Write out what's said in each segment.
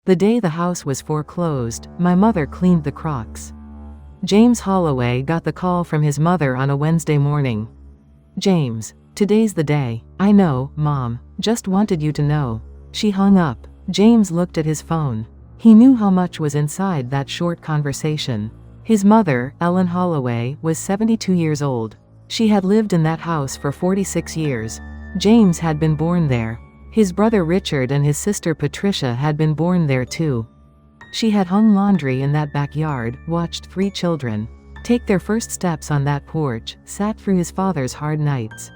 The day the house was foreclosed, my mother cleaned the Crocks. James Holloway got the call from his mother on a Wednesday morning. "James, today's the day." "I know, Mom. Just wanted you to know." She hung up. James looked at his phone. He knew how much was inside that short conversation. His mother, Ellen Holloway, was 72 years old. She had lived in that house for 46 years. James had been born there. His brother Richard and his sister Patricia had been born there too. She had hung laundry in that backyard, watched 3 children take their first steps on that porch, sat through his father's hard nights.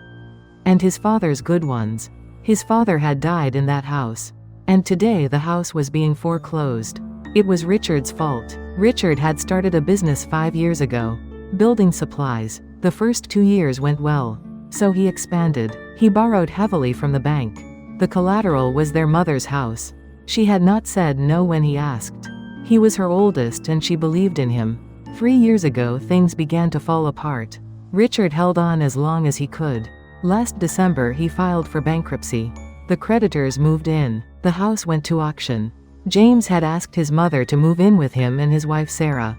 And his father's good ones. His father had died in that house. And today the house was being foreclosed. It was Richard's fault. Richard had started a business 5 years ago. Building supplies. The first 2 years went well. So he expanded. He borrowed heavily from the bank. The collateral was their mother's house. She had not said no when he asked. He was her oldest and she believed in him. 3 years ago things began to fall apart. Richard held on as long as he could. Last December he filed for bankruptcy. The creditors moved in. The house went to auction. James had asked his mother to move in with him and his wife Sarah.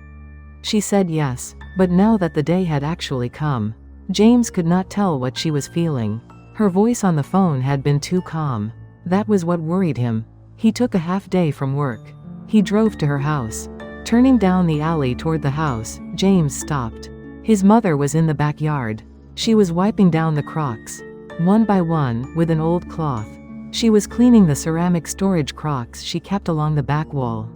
She said yes, but now that the day had actually come, James could not tell what she was feeling. Her voice on the phone had been too calm. That was what worried him. He took a half day from work. He drove to her house. Turning down the alley toward the house, James stopped. His mother was in the backyard. She was wiping down the Crocks, one by one, with an old cloth. She was cleaning the ceramic storage Crocks she kept along the back wall.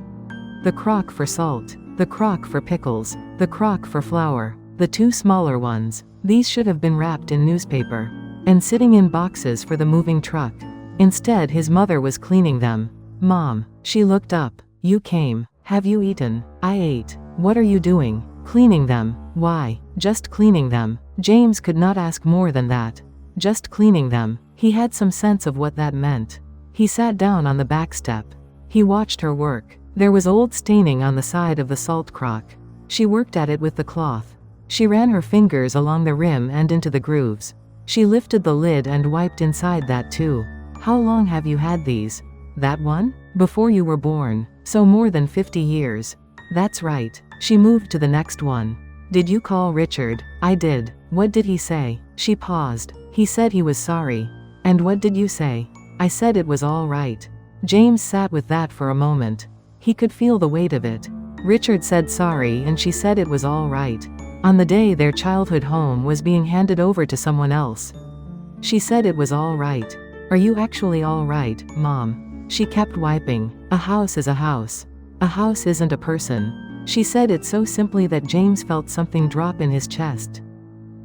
The crock for salt, the crock for pickles, the crock for flour, the 2 smaller ones. These should have been wrapped in newspaper and sitting in boxes for the moving truck. Instead, his mother was cleaning them. "Mom." She looked up. "You came. Have you eaten?" "I ate." "What are you doing?" "Cleaning them." "Why?" "Just cleaning them." James could not ask more than that. Just cleaning them. He had some sense of what that meant. He sat down on the back step. He watched her work. There was old staining on the side of the salt crock. She worked at it with the cloth. She ran her fingers along the rim and into the grooves. She lifted the lid and wiped inside that too. "How long have you had these?" "That one?" "Before you were born. So more than 50 years. "That's right." She moved to the next one. "Did you call Richard?" "I did." "What did he say?" She paused. "He said he was sorry." "And what did you say?" "I said it was all right." James sat with that for a moment. He could feel the weight of it. Richard said sorry and she said it was all right. On the day their childhood home was being handed over to someone else. She said it was all right. "Are you actually all right, Mom?" She kept wiping. "A house is a house. A house isn't a person." She said it so simply that James felt something drop in his chest.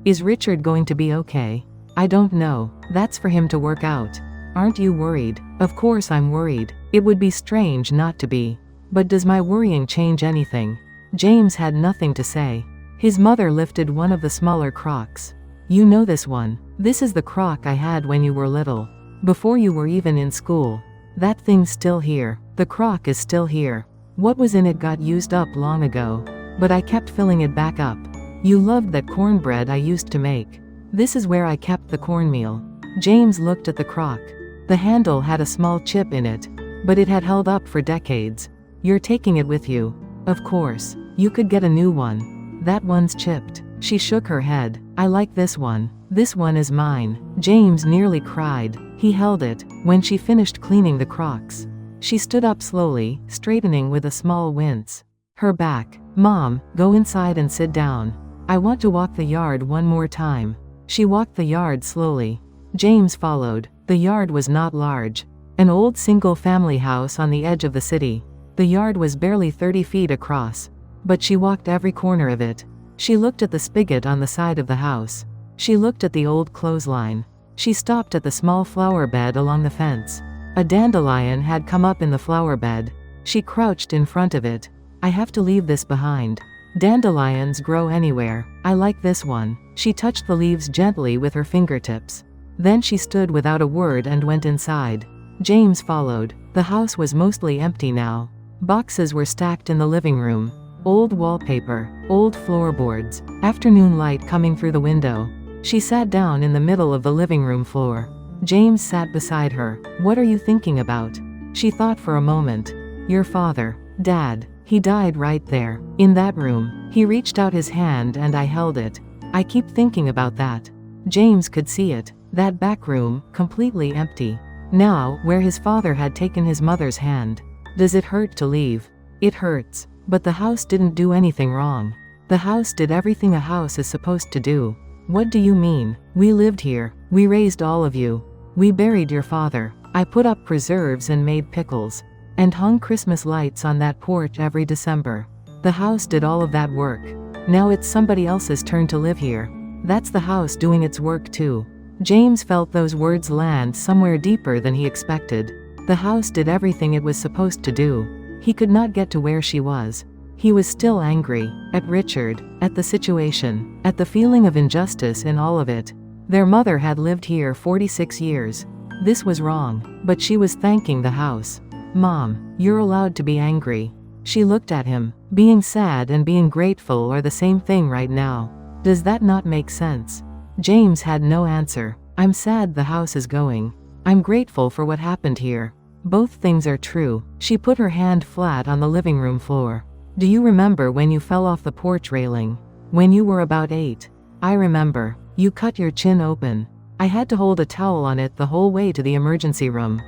"Is Richard going to be okay?" "I don't know. That's for him to work out." "Aren't you worried?" "Of course I'm worried. It would be strange not to be. But does my worrying change anything?" James had nothing to say. His mother lifted one of the smaller Crocks. "You know this one. This is the crock I had when you were little. Before you were even in school. That thing's still here. The crock is still here. What was in it got used up long ago. But I kept filling it back up. You loved that cornbread I used to make. This is where I kept the cornmeal." James looked at the crock. The handle had a small chip in it. But it had held up for decades. "You're taking it with you." "Of course. You could get a new one." "That one's chipped." She shook her head. "I like this one. This one is mine." James nearly cried. He held it. When she finished cleaning the Crocks, she stood up slowly, straightening with a small wince. Her back. "Mom, go inside and sit down. I want to walk the yard one more time." She walked the yard slowly. James followed. The yard was not large. An old single-family house on the edge of the city. The yard was barely 30 feet across. But she walked every corner of it. She looked at the spigot on the side of the house. She looked at the old clothesline. She stopped at the small flower bed along the fence. A dandelion had come up in the flower bed. She crouched in front of it. "I have to leave this behind. Dandelions grow anywhere. I like this one." She touched the leaves gently with her fingertips. Then she stood without a word and went inside. James followed. The house was mostly empty now. Boxes were stacked in the living room. Old wallpaper, old floorboards, afternoon light coming through the window. She sat down in the middle of the living room floor. James sat beside her. "What are you thinking about?" She thought for a moment. Your father. Dad. He died right there. In that room. He reached out his hand and I held it. I keep thinking about that. James could see it. That back room, completely empty. Now, where his father had taken his mother's hand. Does it hurt to leave? It hurts. But the house didn't do anything wrong. The house did everything a house is supposed to do. What do you mean? We lived here. We raised all of you. We buried your father. I put up preserves and made pickles. And hung Christmas lights on that porch every December. The house did all of that work. Now it's somebody else's turn to live here. That's the house doing its work too. James felt those words land somewhere deeper than he expected. The house did everything it was supposed to do. He could not get to where she was. He was still angry. At Richard. At the situation. At the feeling of injustice in all of it. Their mother had lived here 46 years. This was wrong. But she was thanking the house. Mom, you're allowed to be angry. She looked at him. Being sad and being grateful are the same thing right now. Does that not make sense? James had no answer. I'm sad the house is going. I'm grateful for what happened here. Both things are true. She put her hand flat on the living room floor. Do you remember when you fell off the porch railing? When you were about 8? I remember. You cut your chin open. I had to hold a towel on it the whole way to the emergency room.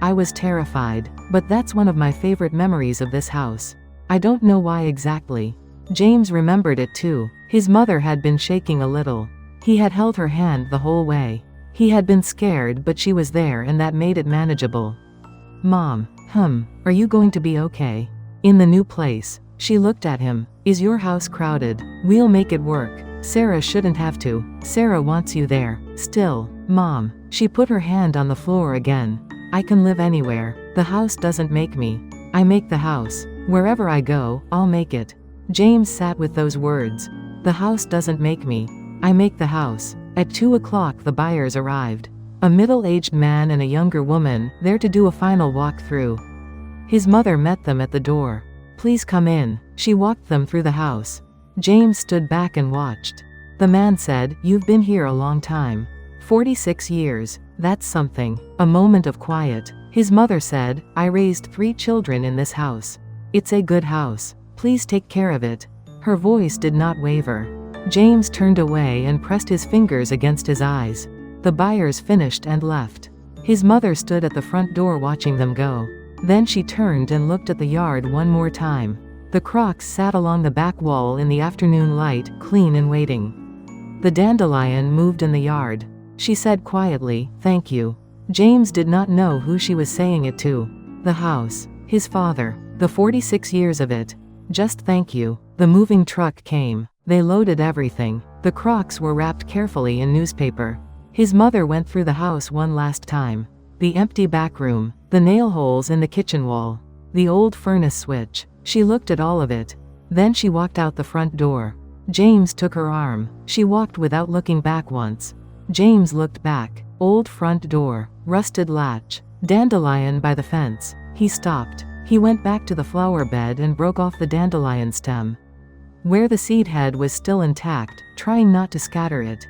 I was terrified, but that's one of my favorite memories of this house. I don't know why exactly. James remembered it too. His mother had been shaking a little. He had held her hand the whole way. He had been scared, but she was there and that made it manageable. Mom, are you going to be okay? In the new place. She looked at him. Is your house crowded? We'll make it work. Sarah shouldn't have to. Sarah wants you there. Still. Mom. She put her hand on the floor again. I can live anywhere. The house doesn't make me. I make the house. Wherever I go, I'll make it. James sat with those words. The house doesn't make me. I make the house. At 2 o'clock the buyers arrived. A middle-aged man and a younger woman, there to do a final walk-through. His mother met them at the door. Please come in. She walked them through the house. James stood back and watched. The man said, You've been here a long time. 46 years. That's something. A moment of quiet. His mother said, I raised 3 children in this house. It's a good house. Please take care of it. Her voice did not waver. James turned away and pressed his fingers against his eyes. The buyers finished and left. His mother stood at the front door watching them go. Then she turned and looked at the yard one more time. The Crocks sat along the back wall in the afternoon light, clean and waiting. The dandelion moved in the yard. She said quietly, Thank you. James did not know who she was saying it to. The house. His father. The 46 years of it. Just thank you. The moving truck came. They loaded everything. The Crocks were wrapped carefully in newspaper. His mother went through the house one last time. The empty back room. The nail holes in the kitchen wall. The old furnace switch. She looked at all of it. Then she walked out the front door. James took her arm. She walked without looking back once. James looked back. Old front door. Rusted latch. Dandelion by the fence. He stopped. He went back to the flower bed and broke off the dandelion stem. Where the seed head was still intact, trying not to scatter it.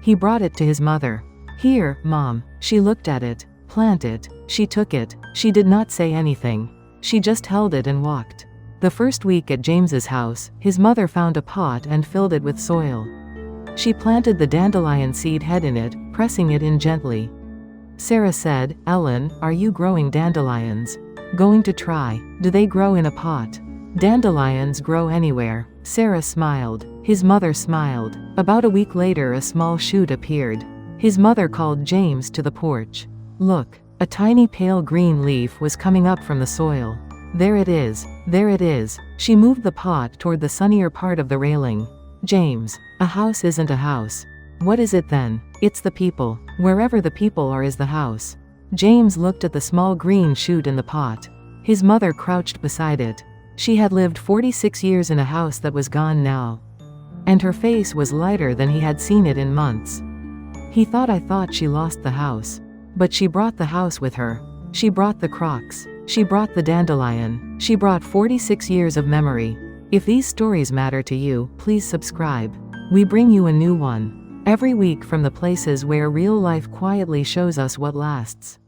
He brought it to his mother. Here, Mom. She looked at it. Plant it. She took it. She did not say anything. She just held it and walked. The first week at James's house, his mother found a pot and filled it with soil. She planted the dandelion seed head in it, pressing it in gently. Sarah said, Ellen, are you growing dandelions? Going to try. Do they grow in a pot? Dandelions grow anywhere. Sarah smiled. His mother smiled. About a week later a small shoot appeared. His mother called James to the porch. Look. A tiny pale green leaf was coming up from the soil. There it is. There it is. She moved the pot toward the sunnier part of the railing. James. A house isn't a house. What is it then? It's the people. Wherever the people are is the house. James looked at the small green shoot in the pot. His mother crouched beside it. She had lived 46 years in a house that was gone now. And her face was lighter than he had seen it in months. He thought I thought she lost the house. But she brought the house with her. She brought the Crocks. She brought the dandelion. She brought 46 years of memory. If these stories matter to you, please subscribe. We bring you a new one every week from the places where real life quietly shows us what lasts.